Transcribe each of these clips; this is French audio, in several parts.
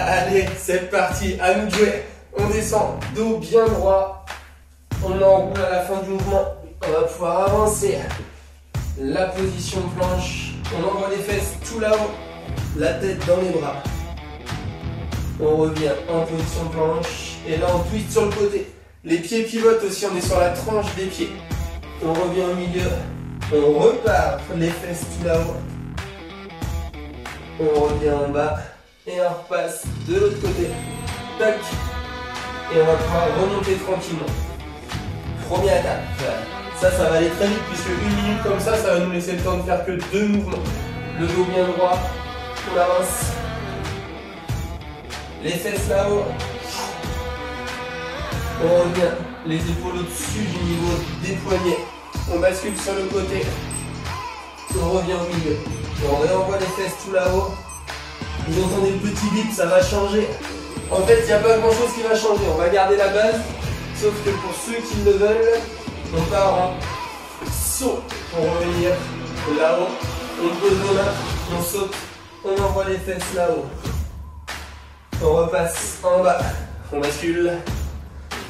Allez, c'est parti, à nous de jouer. On descend, dos bien droit. On enroule à la fin du mouvement. On va pouvoir avancer. La position planche. On envoie les fesses tout là-haut. La tête dans les bras. On revient en position planche. Et là, on twist sur le côté. Les pieds pivotent aussi, on est sur la tranche des pieds. On revient au milieu. On repart les fesses tout là-haut. On revient en bas. Et on repasse de l'autre côté. Tac. Et on va pouvoir remonter tranquillement. Première étape. Ça va aller très vite puisque 1 minute comme ça va nous laisser le temps de faire que 2 mouvements. Le dos bien droit. On avance. Les fesses là-haut. On revient. Les épaules au-dessus du niveau des poignets. On bascule sur le côté. On revient au milieu. On réenvoie les fesses tout là-haut. Vous entendez le petit bip, ça va changer. En fait, il n'y a pas grand chose qui va changer. On va garder la base. Sauf que pour ceux qui le veulent, on part en saut pour revenir là-haut. On pose nos mains, on saute, on envoie les fesses là-haut. On repasse en bas, on bascule.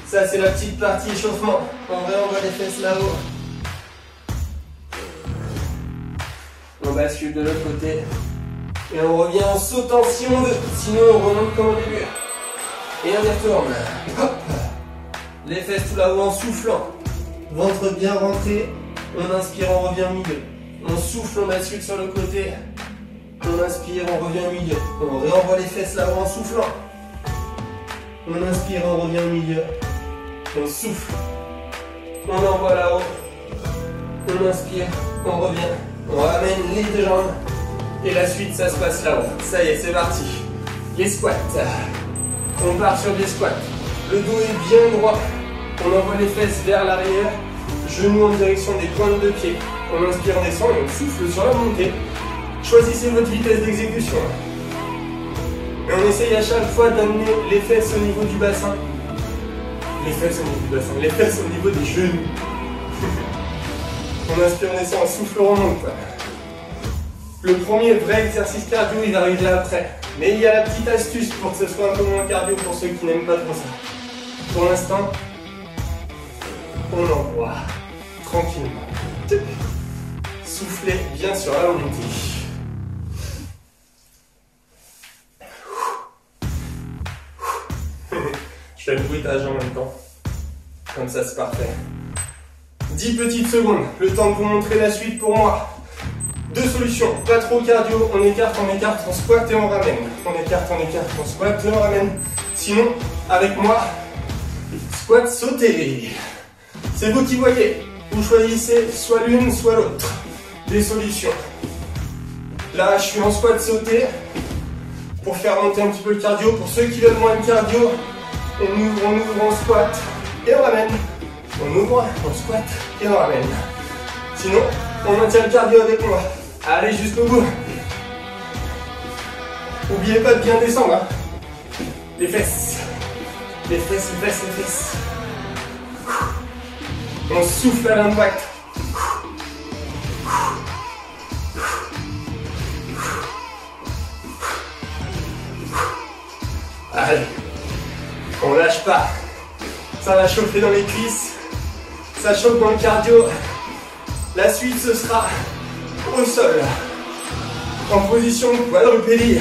Ça, c'est la petite partie échauffement. On réenvoie les fesses là-haut. On bascule de l'autre côté. Et on revient en sautant si on veut. Sinon, on remonte comme au début. Et on y retourne. Hop. Les fesses tout là-haut en soufflant. Ventre bien rentré. On inspire, on revient au milieu. On souffle, on bascule sur le côté. On inspire, on revient au milieu. On réenvoie les fesses là-haut en soufflant. On inspire, on revient au milieu. On souffle. On envoie là-haut. On inspire, on revient. On ramène les deux jambes. Et la suite, ça se passe là-haut. Ça y est, c'est parti. Les squats. On part sur des squats. Le dos est bien droit. On envoie les fesses vers l'arrière. Genoux en direction des pointes de pied. On inspire, on descend et on souffle sur la montée. Choisissez votre vitesse d'exécution. Et on essaye à chaque fois d'amener les fesses au niveau du bassin. Les fesses au niveau du bassin. Les fesses au niveau des genoux. On inspire, on descend, on souffle, on remonte. Le premier vrai exercice cardio, il va arriver après. Mais il y a la petite astuce pour que ce soit un peu moins cardio pour ceux qui n'aiment pas trop ça. Pour l'instant, on envoie tranquillement. Soufflez bien sur la montée. Je fais le bruitage en même temps. Comme ça, c'est parfait. 10 petites secondes. Le temps de vous montrer la suite pour moi. 2 solutions, pas trop cardio, on écarte, on squatte et on ramène. On écarte, on squatte et on ramène. Sinon, avec moi, squat, sauter. C'est vous qui voyez. Vous choisissez soit l'une, soit l'autre des solutions. Là, je suis en squat, sauter pour faire monter un petit peu le cardio. Pour ceux qui veulent moins de cardio, on ouvre, on squat et on ramène. On ouvre, on squat et on ramène. Sinon, on maintient le cardio avec moi. Allez jusqu'au bout. N'oubliez pas de bien descendre. Hein. Les fesses. Les fesses, les fesses, les fesses. On souffle à l'impact. Allez. On lâche pas. Ça va chauffer dans les cuisses. Ça chauffe dans le cardio. La suite, ce sera au sol, en position quadrupédie.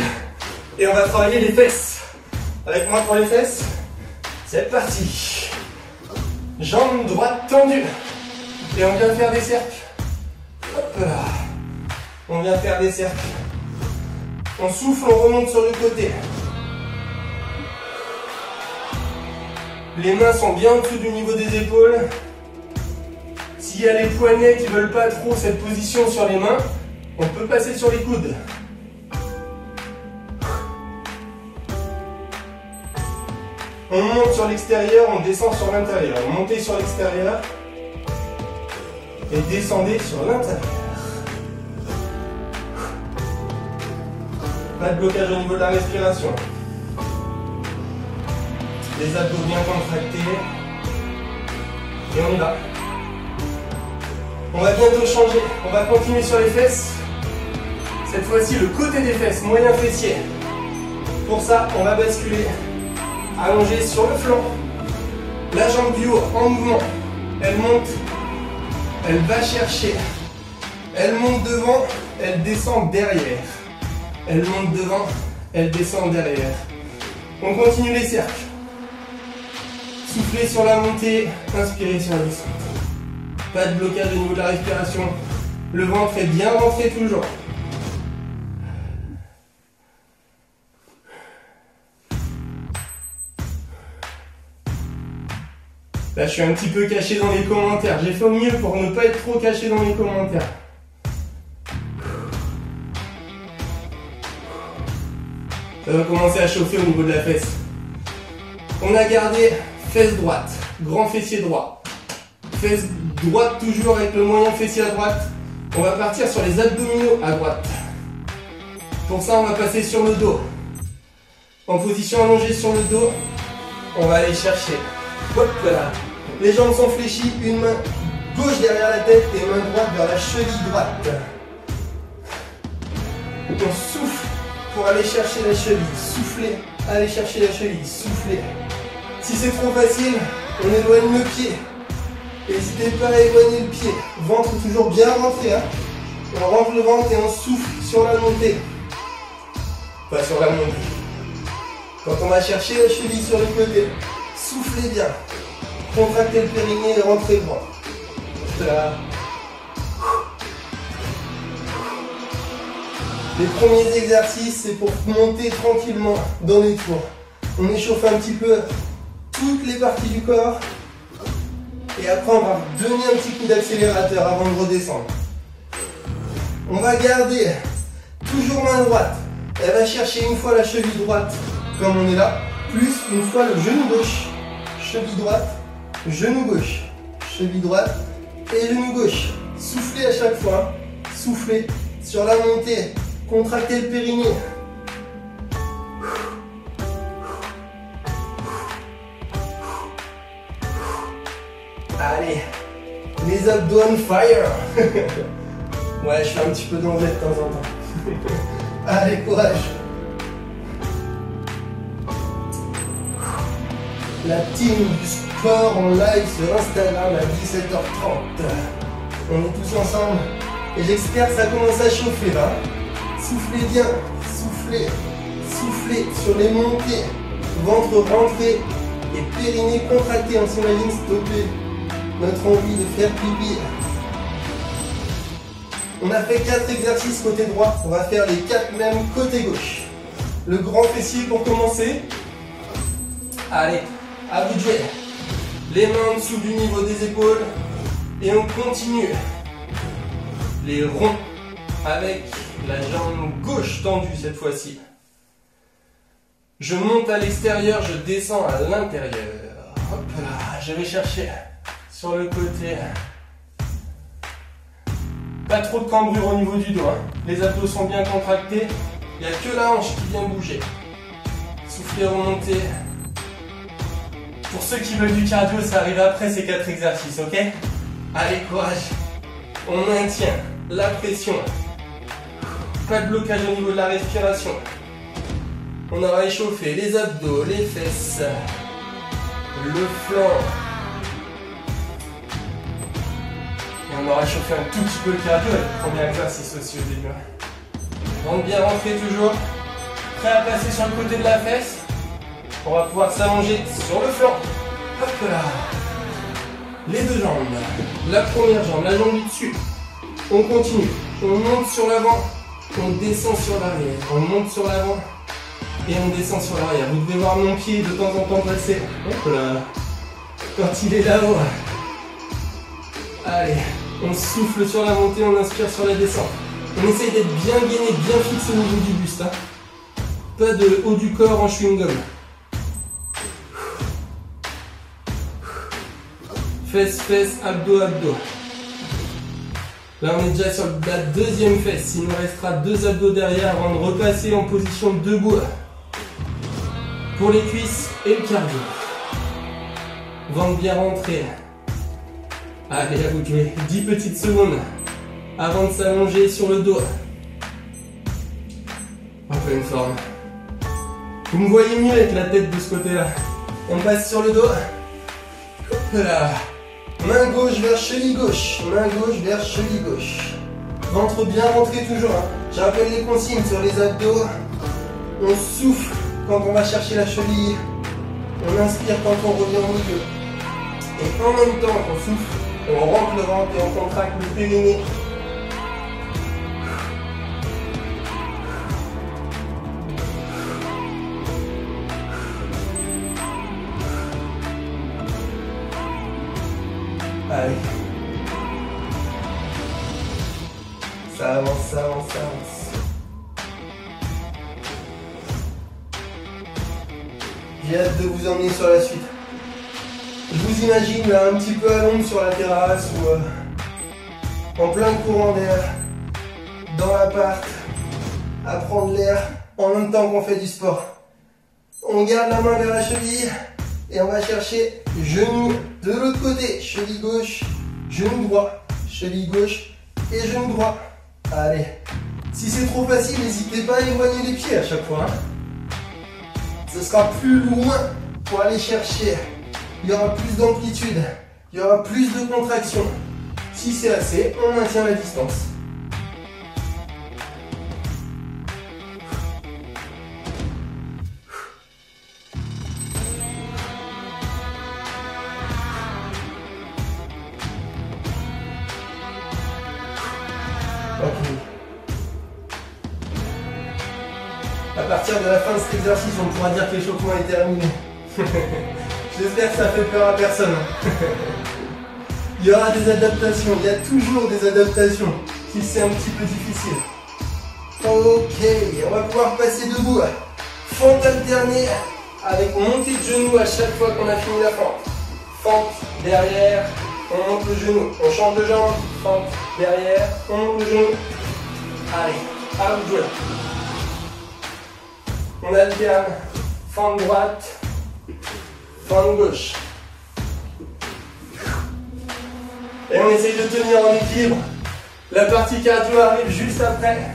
Et on va travailler les fesses. Avec moi pour les fesses. C'est parti. Jambes droites tendues. Et on vient faire des cercles. Hop là. On vient faire des cercles. On souffle, on remonte sur le côté. Les mains sont bien au-dessus du niveau des épaules. S'il y a les poignets qui ne veulent pas trop cette position sur les mains, on peut passer sur les coudes. On monte sur l'extérieur, on descend sur l'intérieur. Montez sur l'extérieur et descendez sur l'intérieur. Pas de blocage au niveau de la respiration. Les abdos bien contractés. Et on y va. On va bientôt changer. On va continuer sur les fesses. Cette fois-ci, le côté des fesses, moyen fessier. Pour ça, on va basculer allongé sur le flanc. La jambe du haut en mouvement. Elle monte, elle va chercher. Elle monte devant, elle descend derrière. Elle monte devant, elle descend derrière. On continue les cercles. Soufflez sur la montée, inspirez sur la descente. Pas de blocage au niveau de la respiration. Le ventre est bien rentré toujours. Là, je suis un petit peu caché dans les commentaires. J'ai fait au mieux pour ne pas être trop caché dans les commentaires. Ça va commencer à chauffer au niveau de la fesse. On a gardé fesse droite, grand fessier droit. Fesse droite toujours avec le moyen fessier à droite. On va partir sur les abdominaux à droite. Pour ça, on va passer sur le dos. En position allongée sur le dos, on va aller chercher. Hop là. Les jambes sont fléchies, une main gauche derrière la tête et main droite vers la cheville droite. On souffle pour aller chercher la cheville. Soufflez, allez chercher la cheville, soufflez. Si c'est trop facile, on éloigne le pied. N'hésitez pas à éloigner le pied. Ventre toujours bien rentré. Hein. On rentre le ventre et on souffle sur la montée. Pas sur la montée. Quand on va chercher la cheville sur le côté, soufflez bien. Contractez le périnée et rentrez le ventre. Là. Les premiers exercices, c'est pour monter tranquillement dans les tours. On échauffe un petit peu toutes les parties du corps. Et après, on va donner un petit coup d'accélérateur avant de redescendre. On va garder toujours main droite. Elle va chercher une fois la cheville droite, comme on est là, plus une fois le genou gauche. Cheville droite, genou gauche. Cheville droite et genou gauche. Soufflez à chaque fois. Soufflez sur la montée. Contractez le périnée. Allez, les abdos on fire. Ouais, je fais un petit peu d'anglais de temps en temps. Allez, courage. La team du sport en live sur Instagram à 17h30. On est tous ensemble et j'espère que ça commence à chauffer là. Soufflez bien, soufflez, soufflez sur les montées. Ventre rentré et périnée contracté. On s'imagine stopper notre envie de faire pipi. On a fait 4 exercices côté droit. On va faire les 4 mêmes côté gauche. Le grand fessier pour commencer. Allez, à vous de jouer. Les mains en dessous du niveau des épaules. Et on continue. Les ronds avec la jambe gauche tendue cette fois-ci. Je monte à l'extérieur, je descends à l'intérieur. Hop là, je vais chercher sur le côté. Pas trop de cambrure au niveau du dos. Hein. Les abdos sont bien contractés. Il n'y a que la hanche qui vient bouger. Soufflez, remontez. Pour ceux qui veulent du cardio, ça arrive après ces 4 exercices, ok? Allez, courage. On maintient la pression. Pas de blocage au niveau de la respiration. On aura échauffé les abdos, les fesses, le flanc. Et on aura chauffé un tout petit peu le cardio avec le premier exercice aussi au début. Ventre bien rentré toujours. Prêt à passer sur le côté de la fesse. On va pouvoir s'allonger sur le flanc. Hop là. Les deux jambes. La première jambe, la jambe du dessus. On continue. On monte sur l'avant. On descend sur l'arrière. On monte sur l'avant. Et on descend sur l'arrière. Vous devez voir mon pied de temps en temps passer. Hop là. Quand il est là-haut. Allez. On souffle sur la montée, on inspire sur la descente. On essaye d'être bien gainé, bien fixé au niveau du buste. Hein. Pas de haut du corps en chewing-gum. Fesse, fesse, abdos, abdos. Là, on est déjà sur la deuxième fesse. Il nous restera 2 abdos derrière avant de repasser en position debout. Pour les cuisses et le cardio. Ventre bien rentré. Allez, à vous de jouer. 10 petites secondes avant de s'allonger sur le dos. En pleine forme. Vous me voyez mieux avec la tête de ce côté-là. On passe sur le dos. Hop là. Main gauche vers cheville gauche. Main gauche vers cheville gauche. Ventre bien rentré toujours. Hein. Je rappelle les consignes sur les abdos. On souffle quand on va chercher la cheville. On inspire quand on revient au milieu. Et en même temps qu'on souffle, on rentre le ventre et on contracte le périnée. Allez. Ça avance, ça avance, ça avance. J'ai hâte de vous emmener sur la suite. Je vous imagine là un petit peu à l'ombre sur la terrasse ou en plein courant d'air, dans l'appart, à prendre l'air en même temps qu'on fait du sport. On garde la main vers la cheville et on va chercher genou de l'autre côté. Cheville gauche, genou droit, cheville gauche et genou droit. Allez, si c'est trop facile, n'hésitez pas à éloigner les pieds à chaque fois. Hein. Ce sera plus loin pour aller chercher. Il y aura plus d'amplitude, il y aura plus de contraction. Si c'est assez, on maintient la distance. Ok. À partir de la fin de cet exercice, on pourra dire que l'échauffement est terminé. J'espère que ça fait peur à personne. Il y aura des adaptations, il y a toujours des adaptations si c'est un petit peu difficile. Ok, on va pouvoir passer debout. Fente alternée avec montée de genou à chaque fois qu'on a fini la fente. Fente derrière, on monte le genou, on change de jambe, fente derrière, on monte le genou. Allez, à vous de jouer. On alterne, fente droite, fente gauche. Et on essaye de tenir en équilibre. La partie cardio arrive juste après.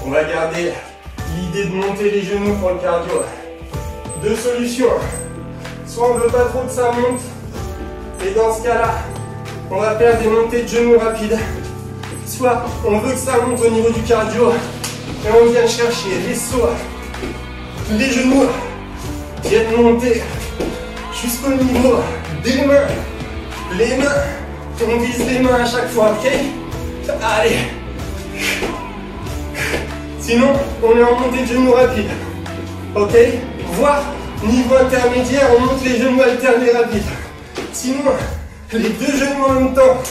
On va garder l'idée de monter les genoux pour le cardio. Deux solutions. Soit on ne veut pas trop que ça monte, et dans ce cas-là, on va faire des montées de genoux rapides. Soit on veut que ça monte au niveau du cardio, et on vient chercher les sauts. Les genoux viennent monter jusqu'au niveau des mains. Les mains, on vise les mains à chaque fois, ok? Allez. Sinon, on est en montée de genoux rapide. Ok? Voire, niveau intermédiaire, on monte les genoux alternés rapides. Sinon, les deux genoux en même temps.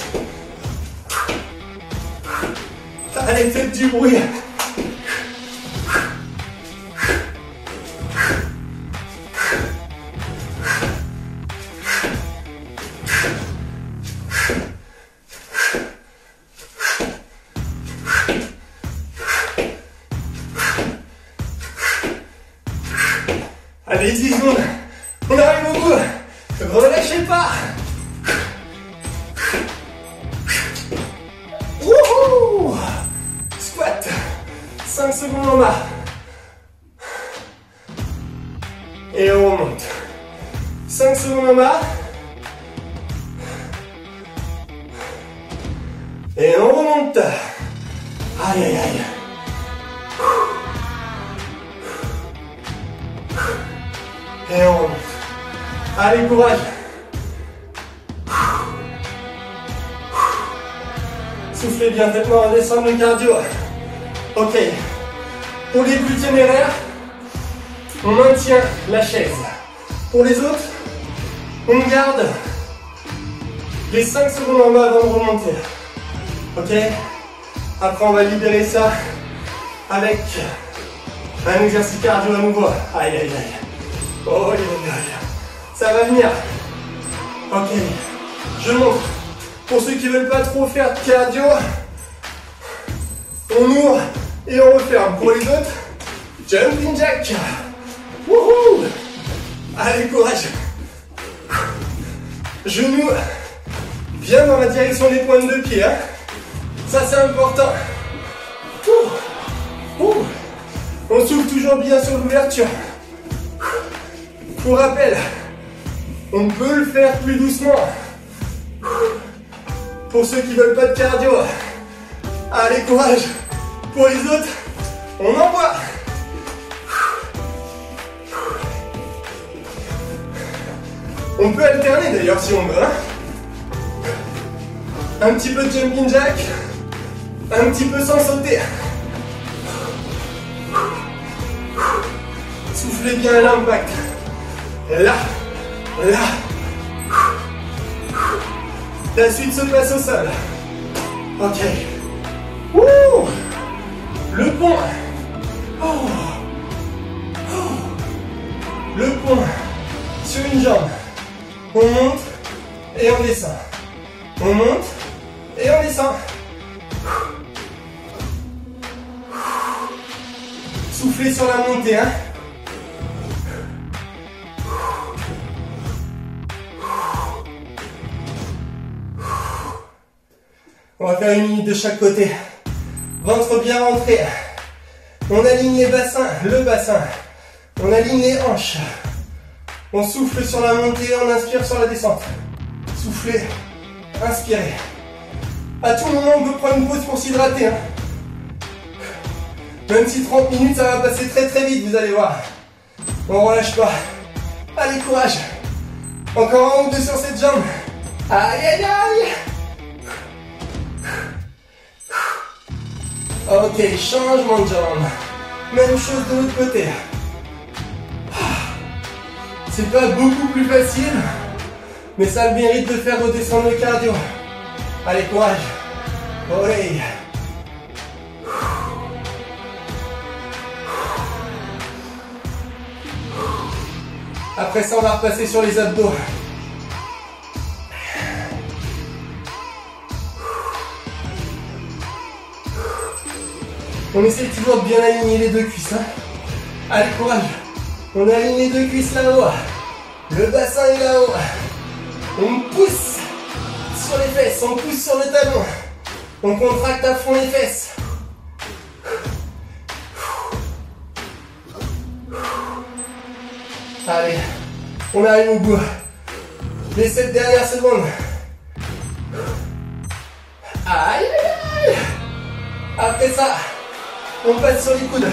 Allez, faites du bruit. Allez, 10 secondes. On arrive au bout. Relâchez pas. Wouhou! Squat. 5 secondes en bas. Et on remonte. 5 secondes en bas. Et on remonte. Aïe, aïe, aïe. Et on remonte. Allez, courage. Soufflez bien, faites-moi redescendre le cardio. Ok. Pour les plus téméraires, on maintient la chaise. Pour les autres, on garde les 5 secondes en bas avant de remonter. Ok. Après, on va libérer ça avec un exercice cardio à nouveau. Aïe, aïe, aïe. Oh, ça va venir. Ok, je monte Pour ceux qui veulent pas trop faire de cardio, on ouvre et on referme. Pour les autres, jumping jack. Wouhou! Allez, courage. Genoux bien dans la direction des pointes de pied. Hein. Ça, c'est important. On souffle toujours bien sur l'ouverture. Pour rappel, on peut le faire plus doucement. Pour ceux qui veulent pas de cardio, allez, courage. Pour les autres, on envoie. On peut alterner d'ailleurs si on veut. Hein. Un petit peu de jumping jack, un petit peu sans sauter. Soufflez bien l'impact. Là, là. La suite se passe au sol. Ok. Ouh. Le pont. Oh. Oh. Le pont sur une jambe. On monte et on descend. On monte et on descend. Soufflez sur la montée, hein. On va faire une minute de chaque côté. Ventre bien rentré. On aligne les bassins, le bassin. On aligne les hanches. On souffle sur la montée, on inspire sur la descente. Soufflez, inspirez. À tout moment, on peut prendre une pause pour s'hydrater. Hein. Même si 30 minutes, ça va passer très très vite, vous allez voir. On relâche pas. Allez, courage. Encore un ou deux sur cette jambe. Aïe, aïe, aïe. Ok, changement de jambe. Même chose de l'autre côté. C'est pas beaucoup plus facile, mais ça a le mérite de faire redescendre le cardio. Allez, courage. Olé. Après ça, on va repasser sur les abdos. On essaie toujours de bien aligner les deux cuisses. Hein. Allez, courage. On aligne les deux cuisses là-haut. Le bassin est là-haut. On pousse sur les fesses. On pousse sur le talon. On contracte à fond les fesses. Allez, on arrive au bout. Les 7 dernières secondes. Aïe, aïe, aïe. Après ça, on passe sur les coudes.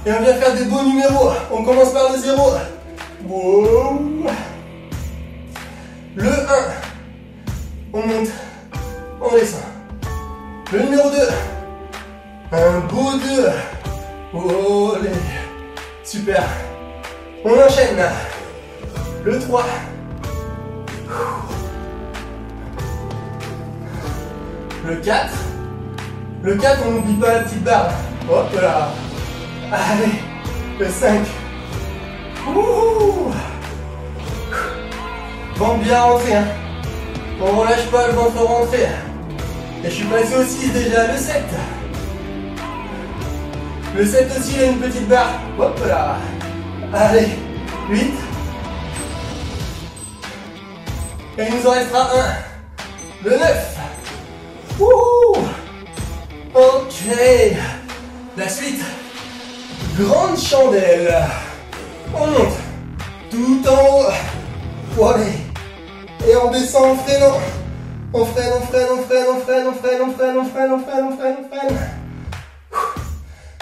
Et on vient faire des beaux numéros. On commence par le 0. Wow. Le 1. On monte. On descend. Le numéro 2. Un beau 2. Olé. Super. On enchaîne. Le 3. Le 4. Le 4, on n'oublie pas la petite barre. Hop là. Allez. Le 5. Ouh. Ventre bien rentré. Hein. On relâche pas le ventre rentré. Et je suis passé au 6 déjà. Le 7. Le 7 aussi, il a une petite barre. Hop là. Allez. 8. Et il nous en restera un. Le 9. Ouh. Ok. La suite. Grande chandelle. On monte. Tout en haut. Voilà. Et on descend en freinant. On freine, on freine, on freine, on freine, on freine, on freine, on freine, on freine, on freine, on freine.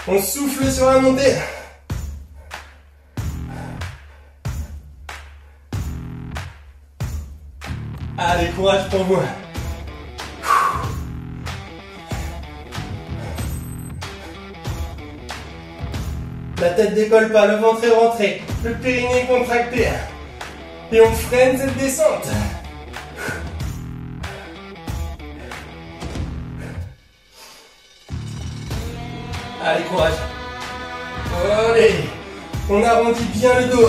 On souffle sur la montée. Allez, courage pour vous. La tête décolle pas, le ventre est rentré, le périnée est contracté. Et on freine cette descente. Allez, courage. Allez. On arrondit bien le dos.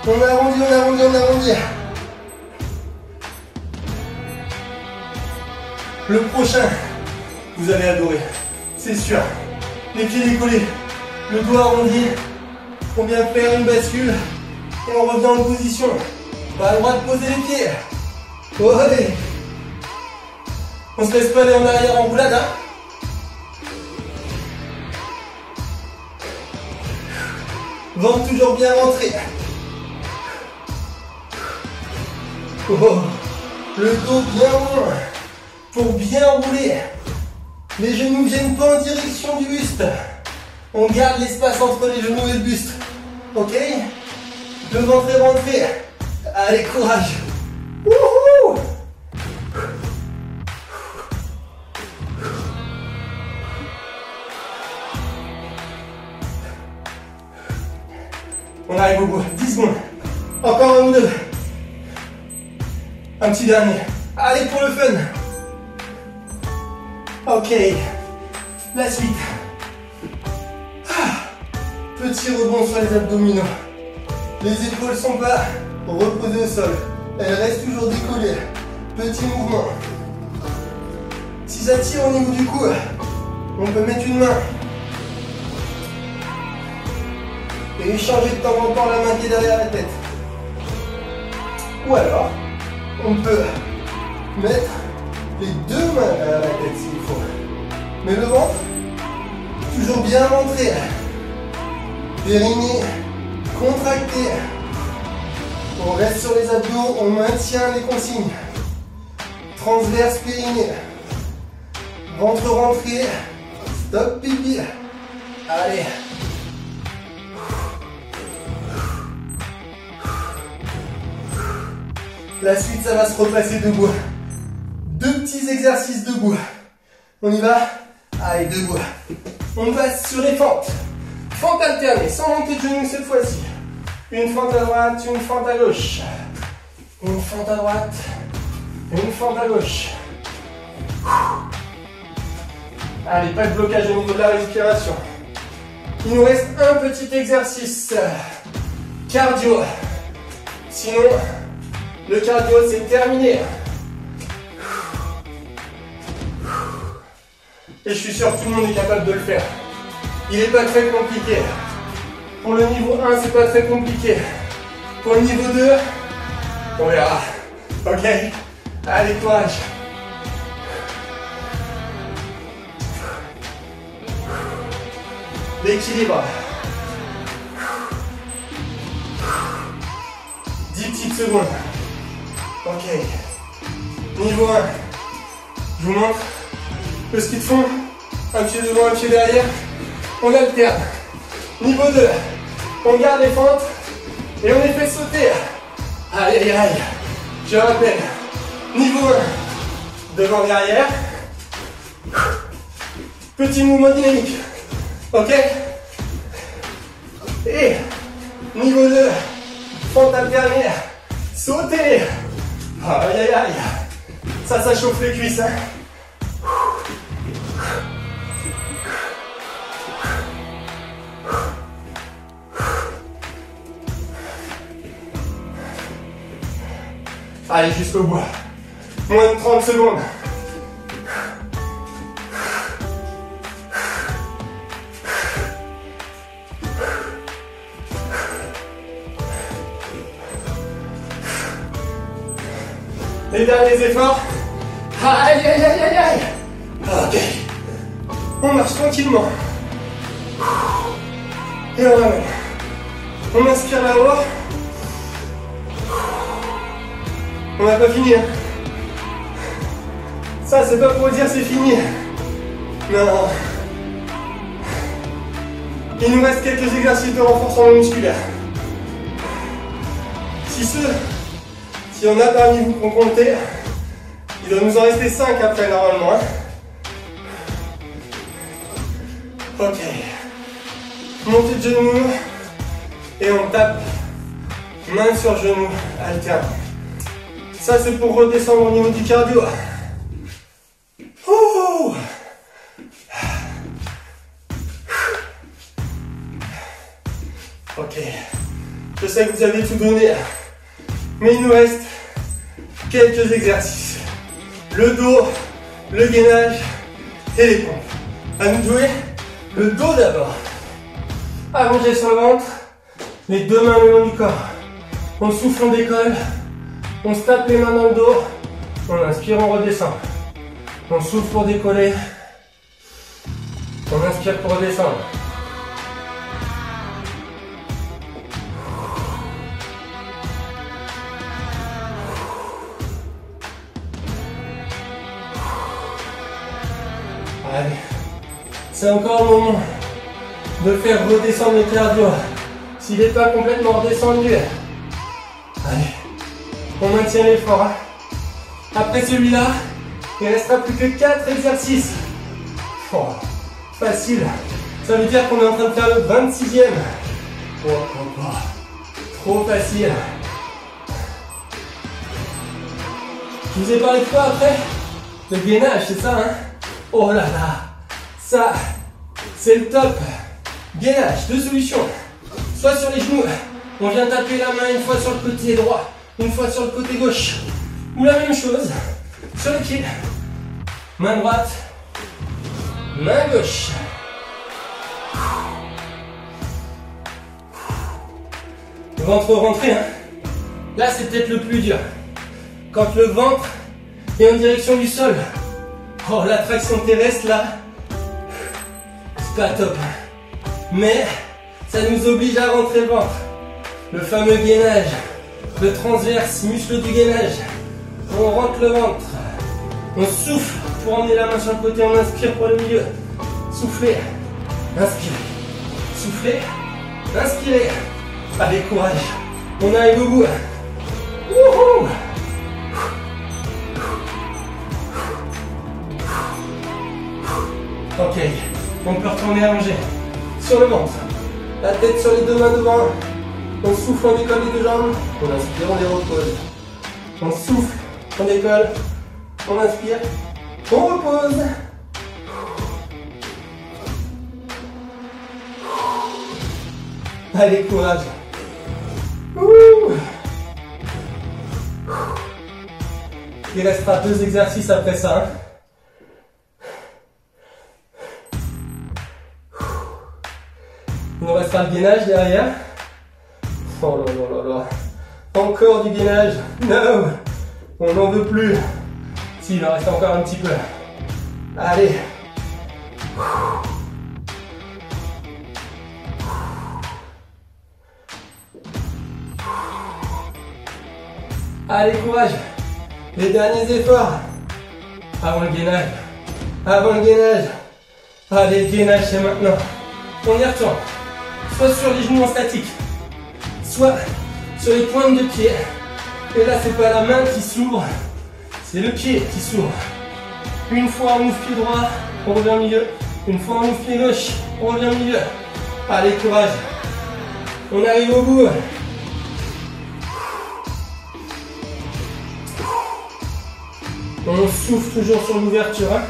On arrondit, on arrondit, on arrondit. Le prochain, vous allez adorer, c'est sûr. Les pieds décollés, le doigt arrondi. On vient faire une bascule et on revient en position. Pas le droit de poser les pieds. Oh, allez. On se laisse pas aller en arrière en roulade, hein. Ventre toujours bien rentré. Oh, le dos bien rond pour bien rouler. Les genoux ne viennent pas en direction du buste. On garde l'espace entre les genoux et le buste. Ok? Le ventre est rentré. Allez, courage. Wouhou! On arrive au bout. 10 secondes. Encore un ou deux. Un petit dernier. Allez, pour le fun. Ok. La suite. Petit rebond sur les abdominaux. Les épaules ne sont pas reposées au sol. Elles restent toujours décollées. Petit mouvement. Si ça tire au niveau du cou, on peut mettre une main. Et échanger de temps en temps la main qui est derrière la tête. Ou alors, on peut mettre les deux mains derrière la tête s'il faut. Mais le ventre, toujours bien rentré. Périnée contracté. On reste sur les abdos, on maintient les consignes. Transverse périnée. Ventre rentré. Stop pipi. Allez. La suite, ça va se replacer debout. Deux petits exercices debout. On y va? Allez, debout. On passe sur les fentes. Fente alternée, sans monter de genoux cette fois-ci. Une fente à droite, une fente à gauche. Une fente à droite, une fente à gauche. Allez, pas de blocage au niveau de la respiration. Il nous reste un petit exercice cardio. Sinon, le cardio, c'est terminé. Et je suis sûr que tout le monde est capable de le faire. Il n'est pas très compliqué. Pour le niveau 1, c'est pas très compliqué. Pour le niveau 2, on verra. Ok? Allez, courage. L'équilibre. 10 petites secondes. Ok. Niveau 1. Je vous montre le ski de fond. Un pied devant, un pied derrière. On alterne. Niveau 2. On garde les fentes. Et on les fait sauter. Aïe, aïe, aïe. Je rappelle. Niveau 1. Devant, derrière. Petit mouvement dynamique. Ok? Et niveau 2. Fente alternée. Sauter. Aïe, aïe, aïe. Ça chauffe les cuisses. Hein. Allez, jusqu'au bout. Moins de 30 secondes. Les derniers efforts. Aïe, aïe, aïe, aïe, aïe. Ok. On marche tranquillement. Et on ramène. On inspire là-haut. On n'a pas fini. Hein. Ça, c'est pas pour dire c'est fini. Non. Il nous reste quelques exercices de renforcement musculaire. Si on a parmi vous qu'on comptait, il doit nous en rester 5 après normalement. Hein. Ok. Montée de genoux. Et on tape main sur genou, alterne. Ça, c'est pour redescendre au niveau du cardio. Ouh. Ok. Je sais que vous avez tout donné, mais il nous reste quelques exercices. Le dos le gainage et les pompes. À nous de jouer le dos d'abord. Allongé sur le ventre, les deux mains le long du corps. On souffle, on décolle, on se tape les mains dans le dos, on inspire, on redescend. On souffle pour décoller, on inspire pour redescendre. Allez, c'est encore le moment de faire redescendre le cardio. S'il n'est pas complètement redescendu, allez, on maintient l'effort. Hein. Après celui-là, il ne restera plus que 4 exercices. Oh, facile. Ça veut dire qu'on est en train de faire le 26e. Oh, oh, oh. Trop facile. Je vous ai parlé de quoi après? Le gainage, c'est ça, hein? Oh là là, ça, c'est le top. Gainage, deux solutions. Soit sur les genoux, on vient taper la main une fois sur le côté droit, une fois sur le côté gauche. Ou la même chose, sur les pieds. Main droite, main gauche. Le ventre rentré, hein. Là, c'est peut-être le plus dur. Quand le ventre est en direction du sol. Oh, la traction terrestre là, c'est pas top. Mais ça nous oblige à rentrer le ventre. Le fameux gainage, le transverse, muscle du gainage. On rentre le ventre. On souffle pour emmener la main sur le côté, on inspire pour le milieu. Soufflez, inspirez. Soufflez, inspirez. Avec courage. On arrive au bout. Wouhou! Ok, on peut retourner allongé sur le ventre, la tête sur les deux mains devant, on souffle, on décolle les deux jambes, on inspire, on les repose, on souffle, on décolle, on inspire, on repose. Allez, courage. Ouh. Il restera 2 exercices après ça. Hein. Il nous restera le gainage derrière. Oh là là là là. Encore du gainage. Non. On n'en veut plus. Si, il en reste encore un petit peu. Allez. Allez, courage. Les derniers efforts. Avant le gainage. Avant le gainage. Allez, le gainage, c'est maintenant. On y retourne. Soit sur les genoux en statique, soit sur les pointes de pied. Et là, c'est pas la main qui s'ouvre, c'est le pied qui s'ouvre. Une fois on ouvre pied droit, on revient au milieu. Une fois on ouvre pied gauche, on revient au milieu. Allez, courage. On arrive au bout. On souffle toujours sur l'ouverture. Hein.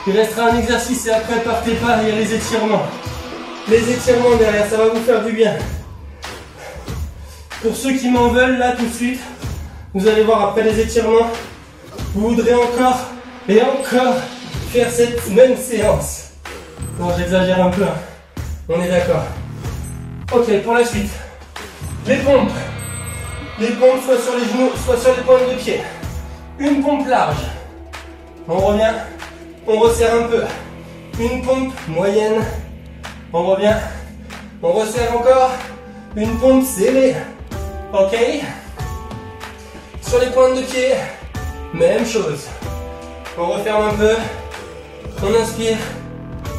Il restera un exercice et après partez pas, il y a les étirements. Les étirements derrière, ça va vous faire du bien. Pour ceux qui m'en veulent là tout de suite, vous allez voir après les étirements, vous voudrez encore et encore faire cette même séance. Bon, j'exagère un peu, hein. On est d'accord. Ok, pour la suite, les pompes. Les pompes soit sur les genoux, soit sur les pointes de pied. Une pompe large. On revient. On resserre un peu. Une pompe moyenne. On revient. On resserre encore. Une pompe serrée. Ok. Sur les pointes de pied, même chose. On referme un peu. On inspire.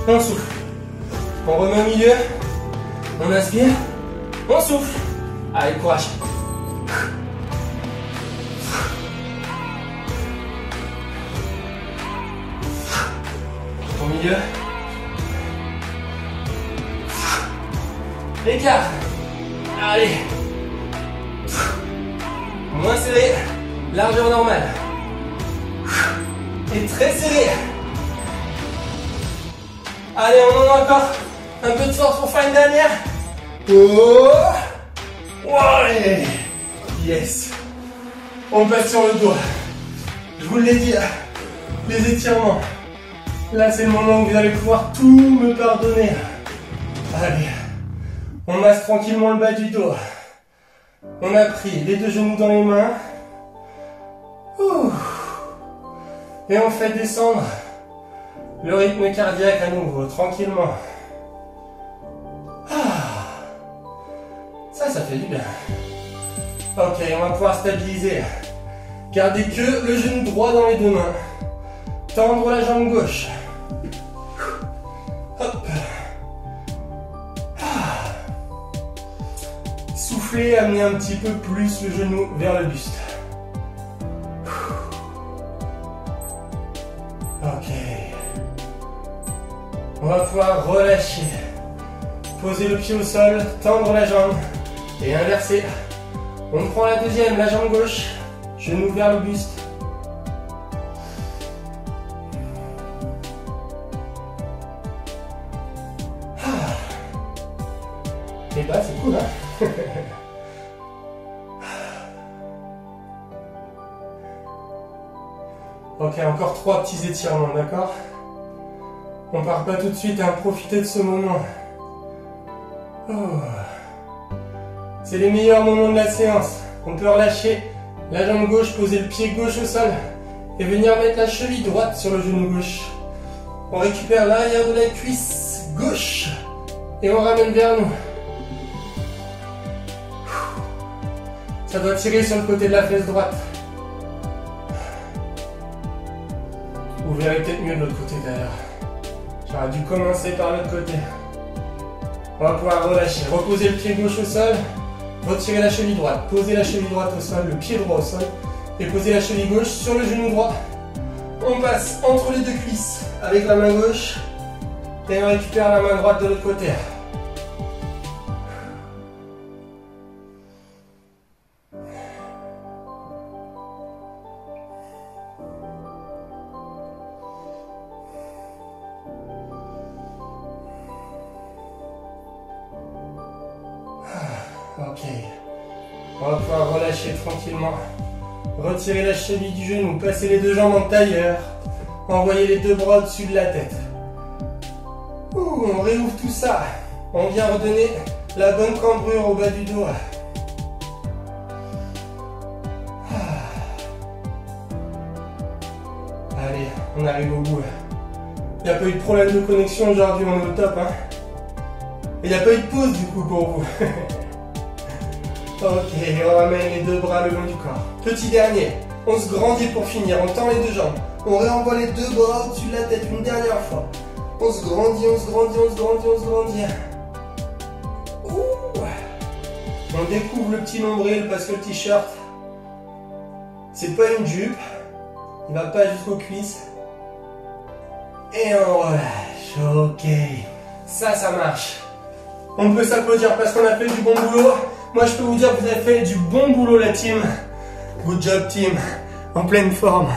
On souffle. On remet au milieu. On inspire. On souffle. Allez, courage. Au milieu. Écart. Allez. Moins serré. Largeur normale. Et très serré. Allez, on en a encore un peu de force pour faire une dernière. Oh. Ouais. Yes. On passe sur le dos. Je vous l'ai dit, les étirements. Là, c'est le moment où vous allez pouvoir tout me pardonner. Allez. On masse tranquillement le bas du dos. On a pris les deux genoux dans les mains. Ouh. Et on fait descendre le rythme cardiaque à nouveau, tranquillement. Ça fait du bien. Ok, on va pouvoir stabiliser. Gardez que le genou droit dans les deux mains. Tendre la jambe gauche. Hop. Soufflez, amenez un petit peu plus le genou vers le buste. Ok. On va pouvoir relâcher. Poser le pied au sol, tendre la jambe et inverser. On prend la deuxième, la jambe gauche, genou vers le buste. Et bah c'est cool hein. Ok, encore 3 petits étirements, d'accord? On part pas tout de suite, hein, profitez de ce moment. Oh. C'est les meilleurs moments de la séance. On peut relâcher la jambe gauche, poser le pied gauche au sol et venir mettre la cheville droite sur le genou gauche. On récupère l'arrière de la cuisse gauche et on ramène vers nous. Ça doit tirer sur le côté de la fesse droite. Vous verrez peut-être mieux de l'autre côté d'ailleurs. J'aurais dû commencer par l'autre côté. On va pouvoir relâcher, reposer le pied gauche au sol, retirer la cheville droite, poser la cheville droite au sol, le pied droit au sol, et poser la cheville gauche sur le genou droit. On passe entre les deux cuisses avec la main gauche, et on récupère la main droite de l'autre côté. Ok, on va pouvoir relâcher tranquillement, retirer la cheville du genou, passer les deux jambes en tailleur, envoyer les deux bras au-dessus de la tête. Ouh, on réouvre tout ça, on vient redonner la bonne cambrure au bas du dos. Allez, on arrive au bout. Il n'y a pas eu de problème de connexion aujourd'hui, on est au top. Hein. Et il n'y a pas eu de pause du coup pour vous. Ok, on ramène les deux bras le long du corps. Petit dernier, on se grandit pour finir, on tend les deux jambes. On réenvoie les deux bras au-dessus de la tête une dernière fois. On se grandit, on se grandit, on se grandit, on se grandit. Ouh. On découvre le petit nombril parce que le t-shirt, c'est pas une jupe. Il va pas jusqu'aux cuisses. Et on relâche, ok. Ça marche. On peut s'applaudir parce qu'on a fait du bon boulot. Moi, je peux vous dire que vous avez fait du bon boulot, la team. Good job, team. En pleine forme.